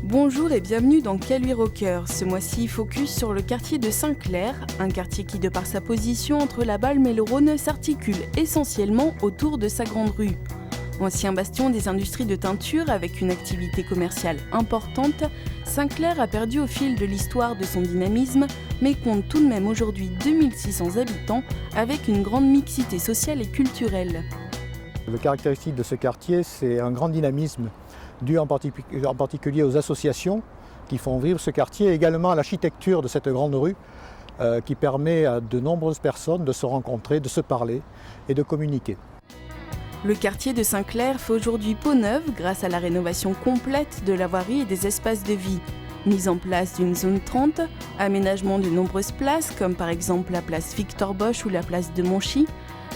Bonjour et bienvenue dans Caluire au cœur. Ce mois-ci, focus sur le quartier de Saint-Clair, un quartier qui, de par sa position entre la Balme et le Rhône, s'articule essentiellement autour de sa grande rue. Ancien bastion des industries de teinture avec une activité commerciale importante, Saint-Clair a perdu au fil de l'histoire de son dynamisme, mais compte tout de même aujourd'hui 2600 habitants avec une grande mixité sociale et culturelle. Le caractéristique de ce quartier, c'est un grand dynamisme dû en particulier aux associations qui font vivre ce quartier, et également à l'architecture de cette grande rue qui permet à de nombreuses personnes de se rencontrer, de se parler et de communiquer. Le quartier de Saint-Clair fait aujourd'hui peau neuve grâce à la rénovation complète de la voirie et des espaces de vie. Mise en place d'une zone 30, aménagement de nombreuses places comme par exemple la place Victor Bosch ou la place de Monchy,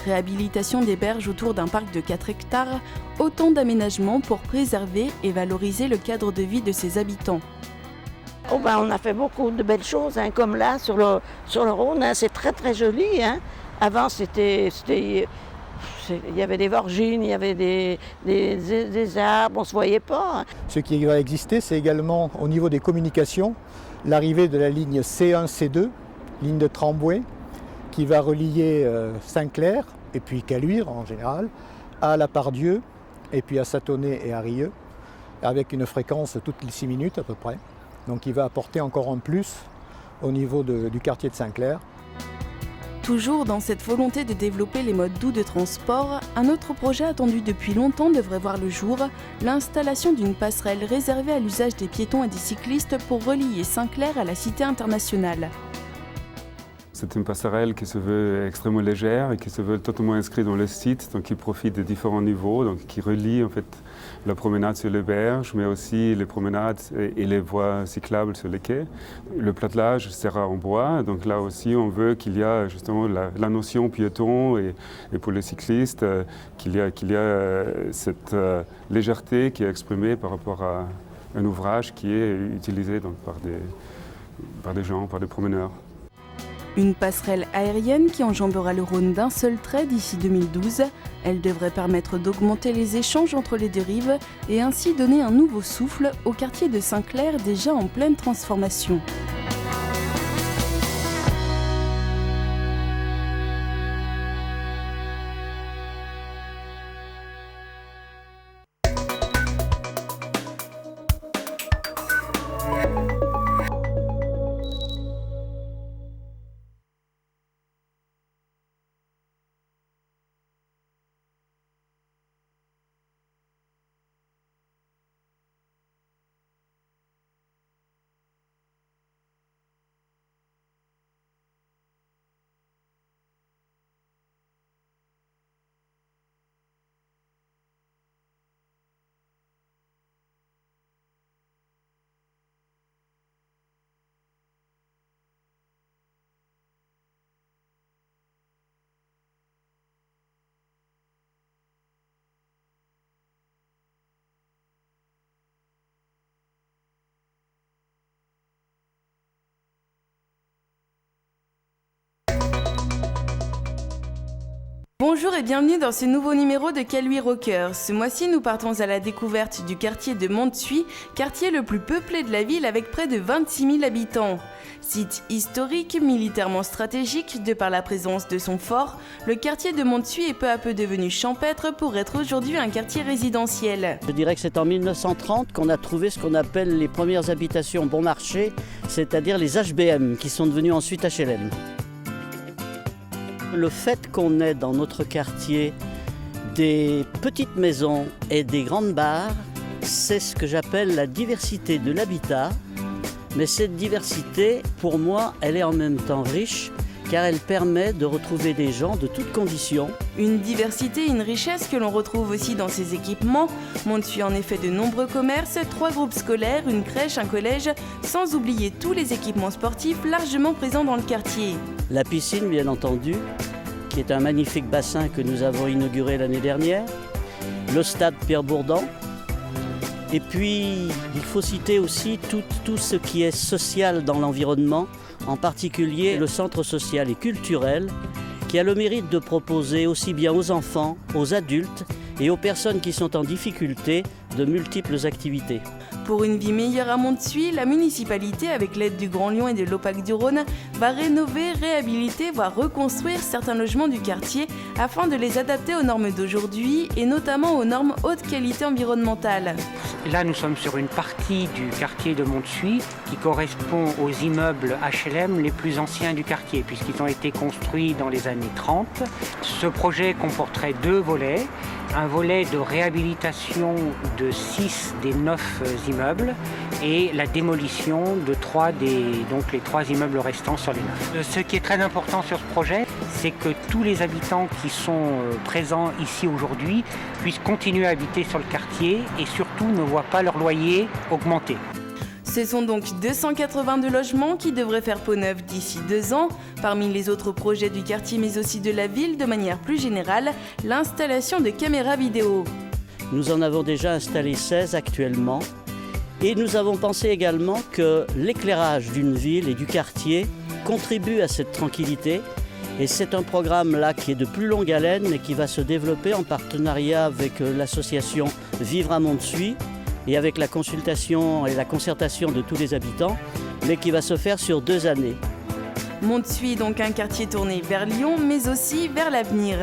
réhabilitation des berges autour d'un parc de 4 hectares, autant d'aménagements pour préserver et valoriser le cadre de vie de ses habitants. On a fait beaucoup de belles choses, comme là sur le Rhône, c'est très très joli. Avant il y avait des vergines, il y avait des arbres, on ne se voyait pas. Ce qui va exister, c'est également au niveau des communications, l'arrivée de la ligne C1, C2, ligne de tramway, qui va relier Saint-Clair, et puis Caluire en général, à la Part-Dieu, et puis à Sathonay et à Rieux, avec une fréquence toutes les 6 minutes à peu près. Donc il va apporter encore un plus au niveau du quartier de Saint-Clair. Toujours dans cette volonté de développer les modes doux de transport, un autre projet attendu depuis longtemps devrait voir le jour, l'installation d'une passerelle réservée à l'usage des piétons et des cyclistes pour relier Saint-Clair à la Cité internationale. C'est une passerelle qui se veut extrêmement légère et qui se veut totalement inscrite dans le site, donc qui profite de différents niveaux, donc qui relie en fait la promenade sur les berges, mais aussi les promenades et les voies cyclables sur les quais. Le platelage sera en bois, donc là aussi on veut qu'il y ait justement la notion piéton et pour les cyclistes, qu'il y a cette légèreté qui est exprimée par rapport à un ouvrage qui est utilisé donc, par des gens, par des promeneurs. Une passerelle aérienne qui enjambera le Rhône d'un seul trait d'ici 2012. Elle devrait permettre d'augmenter les échanges entre les deux rives et ainsi donner un nouveau souffle au quartier de Saint-Clair déjà en pleine transformation. Bonjour et bienvenue dans ce nouveau numéro de Caluire au cœur. Ce mois-ci, nous partons à la découverte du quartier de Montesuie, quartier le plus peuplé de la ville avec près de 26 000 habitants. Site historique, militairement stratégique, de par la présence de son fort, le quartier de Montesuie est peu à peu devenu champêtre pour être aujourd'hui un quartier résidentiel. Je dirais que c'est en 1930 qu'on a trouvé ce qu'on appelle les premières habitations bon marché, c'est-à-dire les HBM, qui sont devenus ensuite HLM. Le fait qu'on ait dans notre quartier des petites maisons et des grandes bars, c'est ce que j'appelle la diversité de l'habitat. Mais cette diversité, pour moi, elle est en même temps riche, car elle permet de retrouver des gens de toutes conditions. Une diversité et une richesse que l'on retrouve aussi dans ses équipements. Montesuie en effet de nombreux commerces, 3 groupes scolaires, une crèche, un collège, sans oublier tous les équipements sportifs largement présents dans le quartier. La piscine, bien entendu, qui est un magnifique bassin que nous avons inauguré l'année dernière. Le stade Pierre-Bourdan. Et puis, il faut citer aussi tout ce qui est social dans l'environnement, en particulier le centre social et culturel, qui a le mérite de proposer aussi bien aux enfants, aux adultes et aux personnes qui sont en difficulté de multiples activités. Pour une vie meilleure à Montsûis, la municipalité, avec l'aide du Grand Lyon et de l'OPAC du Rhône, va rénover, réhabiliter, voire reconstruire certains logements du quartier afin de les adapter aux normes d'aujourd'hui et notamment aux normes haute qualité environnementale. Là, nous sommes sur une partie du quartier de Montsûis qui correspond aux immeubles HLM les plus anciens du quartier, puisqu'ils ont été construits dans les années 30. Ce projet comporterait 2 volets. Un volet de réhabilitation de 6 des 9 immeubles et la démolition de les 3 immeubles restants sur les 9. Ce qui est très important sur ce projet, c'est que tous les habitants qui sont présents ici aujourd'hui puissent continuer à habiter sur le quartier et surtout ne voient pas leur loyer augmenter. Ce sont donc 282 logements qui devraient faire peau neuve d'ici 2 ans. Parmi les autres projets du quartier mais aussi de la ville, de manière plus générale, l'installation de caméras vidéo. Nous en avons déjà installé 16 actuellement et nous avons pensé également que l'éclairage d'une ville et du quartier contribue à cette tranquillité. Et c'est un programme là qui est de plus longue haleine et qui va se développer en partenariat avec l'association Vivre à Montsûis et avec la consultation et la concertation de tous les habitants, mais qui va se faire sur 2 années. Montsûis, donc un quartier tourné vers Lyon, mais aussi vers l'avenir.